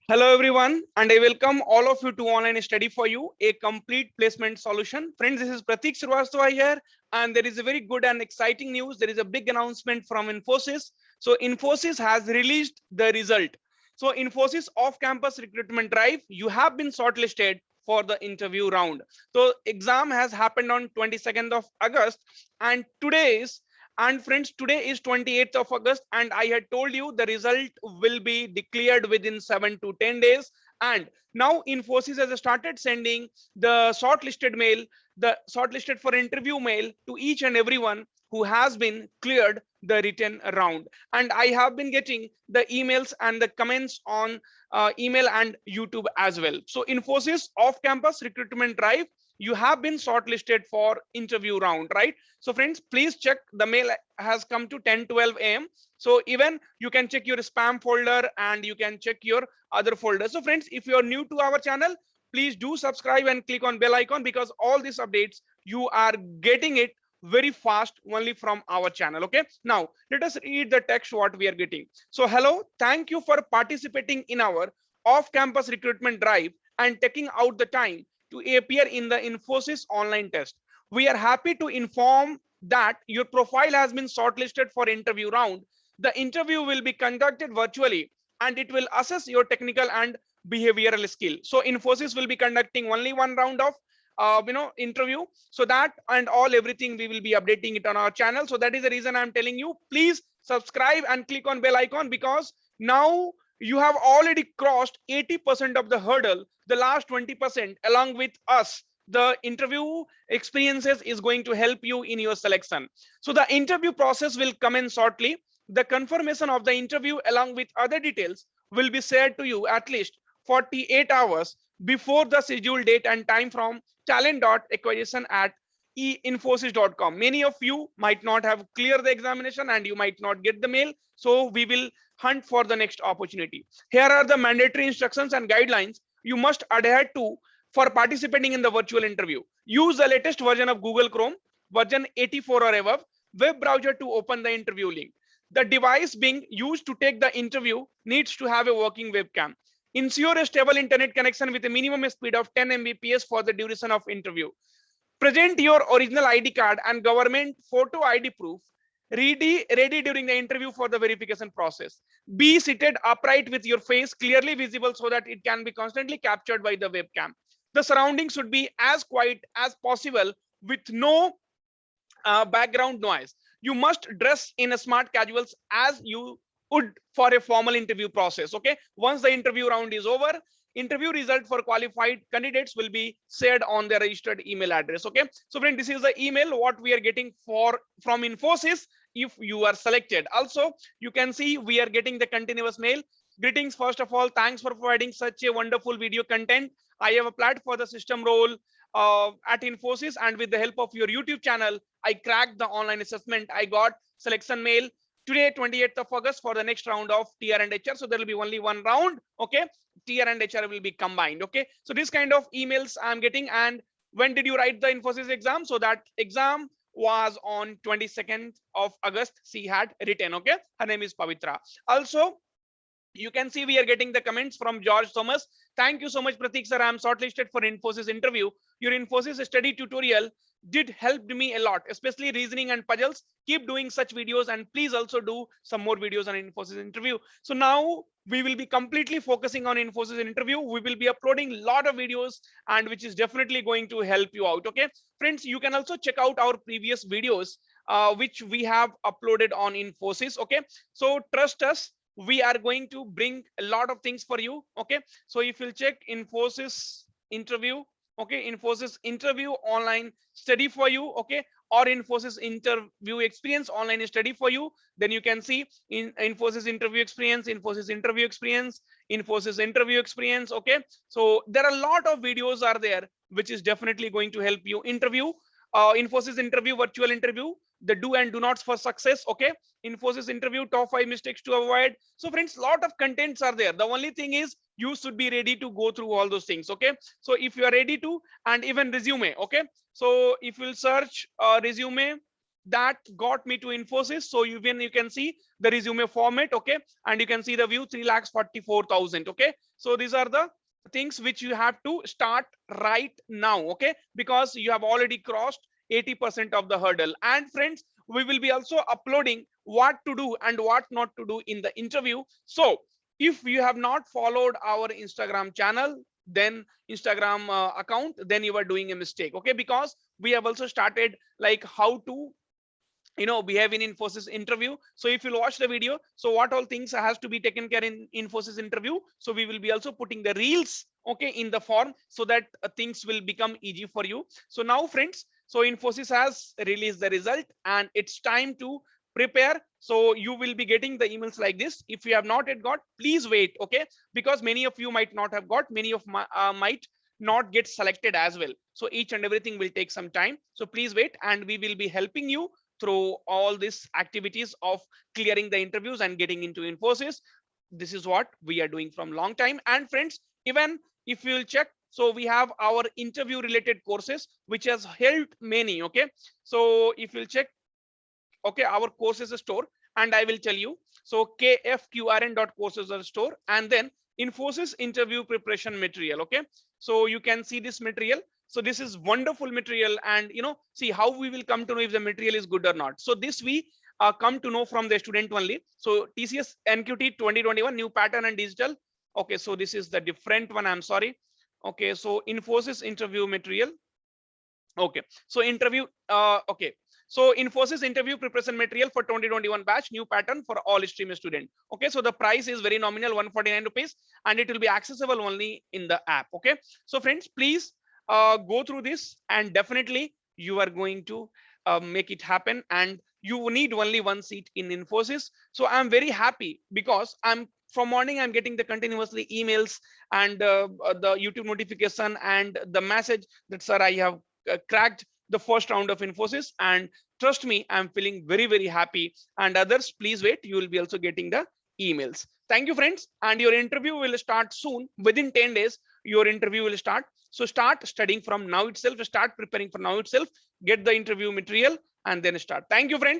Hello everyone, and I welcome all of you to Online Study for You, a complete placement solution. Friends, this is Pratik Srivastava here, and there is a very good and exciting news. There is a big announcement from Infosys. So Infosys has released the result. So Infosys off-campus recruitment drive, you have been shortlisted for the interview round. So exam has happened on 22nd of August, and friends, today is 28th of August, and I had told you the result will be declared within 7 to 10 days. And now Infosys has started sending the shortlisted for interview mail to each and everyone who has been cleared the written round. And I have been getting the emails and the comments on email and YouTube as well. So Infosys off-campus recruitment drive, you have been shortlisted for interview round, right? So friends, please check the mail has come to 10:12 a.m. So even you can check your spam folder and you can check your other folders. So friends, if you are new to our channel, please do subscribe and click on bell icon, because all these updates you are getting it very fast only from our channel. Okay, now let us read the text what we are getting. So hello, thank you for participating in our off-campus recruitment drive and taking out the time to appear in the Infosys online test. We are happy to inform that your profile has been shortlisted for interview round. The interview will be conducted virtually and it will assess your technical and behavioral skill. So Infosys will be conducting only one round of interview. So that and all everything we will be updating it on our channel. So that is the reason I'm telling you, please subscribe and click on bell icon, because now you have already crossed 80% of the hurdle. The last 20% along with us, the interview experiences is going to help you in your selection. So the interview process will come in shortly. The confirmation of the interview along with other details will be shared to you at least 48 hours before the scheduled date and time from talent.acquisition at infosys.com. Many of you might not have cleared the examination and you might not get the mail, so we will hunt for the next opportunity. Here are the mandatory instructions and guidelines you must adhere to for participating in the virtual interview. Use the latest version of Google Chrome, version 84 or above, web browser to open the interview link. The device being used to take the interview needs to have a working webcam. Ensure a stable internet connection with a minimum speed of 10 Mbps for the duration of interview. Present your original ID card and government photo ID proof ready during the interview for the verification process. Be seated upright with your face clearly visible so that it can be constantly captured by the webcam. The surroundings should be as quiet as possible with no background noise. You must dress in a smart casuals as you would for a formal interview process. Okay, once the interview round is over, interview result for qualified candidates will be shared on their registered email address. Okay, so friend, this is the email what we are getting from Infosys if you are selected. Also, you can see we are getting the continuous mail. Greetings, first of all, thanks for providing such a wonderful video content. I have applied for the system role at Infosys, and with the help of your YouTube channel, I cracked the online assessment. I got selection mail today, 28th of August, for the next round of TR and HR. So there will be only one round. Okay, TR and HR will be combined. Okay, so this kind of emails I'm getting. And when did you write the Infosys exam? So that exam was on 22nd of August. She had written. Okay, her name is Pavitra. Also, you can see we are getting the comments from George Thomas. Thank you so much, Pratik sir. I'm shortlisted for Infosys interview. Your Infosys study tutorial did help me a lot, especially reasoning and puzzles. Keep doing such videos, and please also do some more videos on Infosys interview. So now we will be completely focusing on Infosys interview. We will be uploading a lot of videos, and which is definitely going to help you out. Okay, friends, you can also check out our previous videos which we have uploaded on Infosys. Okay, so trust us, we are going to bring a lot of things for you. Okay, so if you'll check Infosys interview, okay, Infosys interview online study for you, okay, or Infosys interview experience online study for you, then you can see in Infosys interview experience, Infosys interview experience, Infosys interview experience. Okay, so there are a lot of videos are there which is definitely going to help you. Interview, Infosys interview, virtual interview, the do and do nots for success. Okay, Infosys interview, top 5 mistakes to avoid. So friends, lot of contents are there. The only thing is you should be ready to go through all those things. Okay, so if you are ready to, and even resume. Okay, so if you'll search resume, that got me to Infosys. So you can see the resume format, okay, and you can see the view 3,44,000. Okay, so these are the things which you have to start right now, okay, because you have already crossed 80% of the hurdle. And friends, we will be also uploading what to do and what not to do in the interview. So if you have not followed our Instagram channel, then Instagram account, then you are doing a mistake, okay, because we have also started like how to behave in Infosys interview. So if you'll watch the video, so what all things has to be taken care in Infosys interview, so we will be also putting the reels, okay, in the form, so that things will become easy for you. So now friends, so Infosys has released the result and it's time to prepare. So you will be getting the emails like this. If you have not yet got, please wait, okay, because many of you might not have got, many of my might not get selected as well. So each and everything will take some time, so please wait, and we will be helping you through all these activities of clearing the interviews and getting into Infosys. This is what we are doing from long time. And friends, even if you will check, so we have our interview related courses which has helped many, okay. So if you'll check, okay, our courses store, and I will tell you, so kfqrn.courses store, and then Infosys interview preparation material, okay. So you can see this material. So this is wonderful material, and see how we will come to know if the material is good or not. So this we come to know from the student only. So TCS NQT 2021 new pattern and digital, okay, so this is the different one, I'm sorry. Okay, so Infosys interview material, okay, so interview, okay, so Infosys interview preparation material for 2021 batch, new pattern for all stream student. Okay, so the price is very nominal, 149 rupees, and it will be accessible only in the app. Okay, so friends, please go through this, and definitely you are going to make it happen, and you need only one seat in Infosys. So I'm very happy because from morning I'm getting the continuously emails and the YouTube notification and the message that, sir, I have cracked the first round of Infosys, and trust me, I'm feeling very, very happy. And others, please wait, you will be also getting the emails. Thank you, friends, and your interview will start soon. Within 10 days your interview will start, so start studying from now itself, start preparing for now itself, get the interview material, and then start. Thank you, friends.